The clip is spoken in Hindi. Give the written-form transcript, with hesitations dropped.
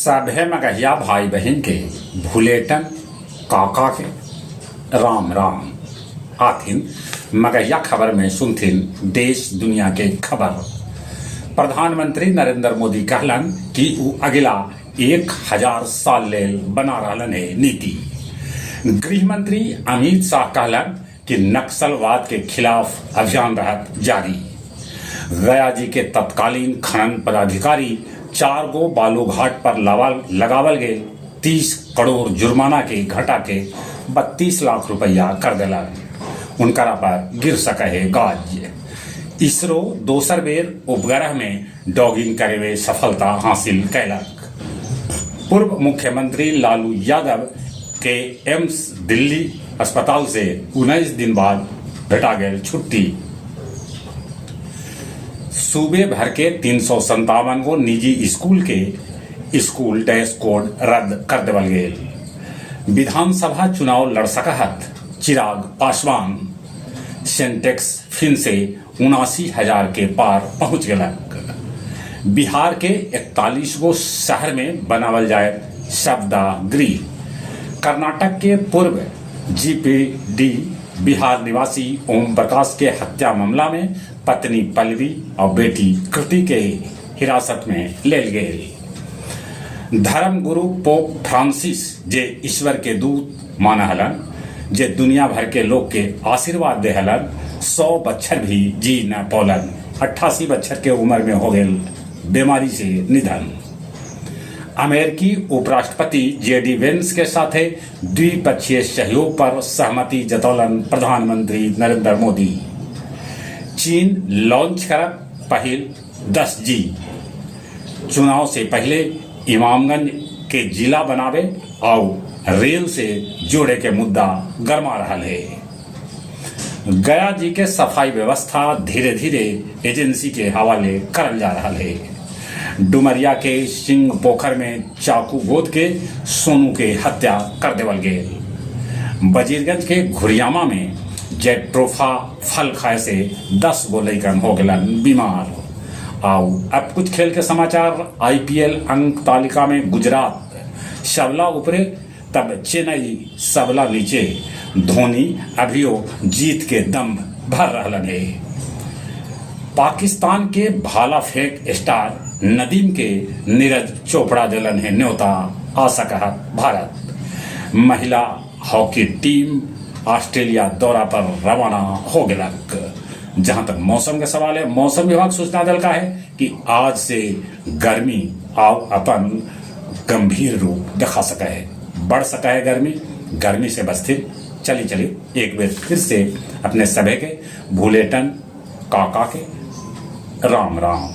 सभे मगहिया भाई बहन के भूलेटन काका के राम राम आथिन मगहिया खबर में सुनथिन देश दुनिया के खबर। प्रधानमंत्री नरेंद्र मोदी कहलन कि उ अगला 1000 साल लेल बना रहलन है नीति। गृह मंत्री अमित शाह कहलन कि नक्सलवाद के खिलाफ अभियान रहत जारी। गया जी के तत्कालीन खनन पदाधिकारी 4 गो बालू घाट पर लगावल गए 30 करोड़ जुर्माना के घटा के 32 लाख रुपया कर दिलन। उनकरा पर गिर सके है गाज। इसरो दोसर बेर उपग्रह में डॉगिंग करे में सफलता हासिल कैलक। पूर्व मुख्यमंत्री लालू यादव के एम्स दिल्ली अस्पताल से 19 दिन बाद भेटा गए छुट्टी। सूबे भर के 357 गो निजी स्कूल के स्कूल ड्रेस कोड रद्द कर देवल गए। विधानसभा चुनाव लड़ सकत चिराग पासवान। सेंटेक्स फिन से 79,000 के पार पहुंच गलक। बिहार के 41 गो शहर में बनावल जाए शब्दा गृह। कर्नाटक के पूर्व जीपीडी बिहार निवासी ओम प्रकाश के हत्या मामला में पत्नी पल्लवी और बेटी कृति के हिरासत में ले गए। धर्म गुरु पोप फ्रांसिस जे ईश्वर के दूत माना हलन, जे दुनिया भर के लोग के आशीर्वाद दे हलन, 100 बच्चर भी जी न पौलन। 88 बच्चर के उम्र में हो गए बीमारी से निधन। अमेरिकी उपराष्ट्रपति जेडी वेंस के साथ द्विपक्षीय सहयोग पर सहमति जतौलन प्रधानमंत्री नरेंद्र मोदी। चीन लॉन्च करत पहिल 10G। चुनाव से पहले इमामगंज के जिला बनावे और रेल से जोड़े के मुद्दा गरमा रहा है। गया जी के सफाई व्यवस्था धीरे धीरे एजेंसी के हवाले करल जा रहा है। डुमरिया के सिंह पोखर में चाकू गोद के सोनू के हत्या कर देवल गए। वजीरगंज के घुरियामा में जेट्रोफा फल खाए से 10 गो लइकन हो गलन बीमार। आओ अब कुछ खेल के समाचार। IPL अंक तालिका में गुजरात सबला ऊपरे तब चेन्नई सबला नीचे। धोनी अभियो जीत के दम भर रहलन है। पाकिस्तान के भाला फेंक स्टार नदीम के नीरज चोपड़ा दिलन है न्योता। आ सका भारत। महिला हॉकी टीम ऑस्ट्रेलिया दौरा पर रवाना हो गलक। जहां तक मौसम के सवाल है, मौसम विभाग सूचना दल का है कि आज से गर्मी आओ अपन गंभीर रूप दिखा सका है, बढ़ सका है गर्मी से बस्तिर। चली एक बार फिर से अपने सभी के भूलेटन काका के राम राम।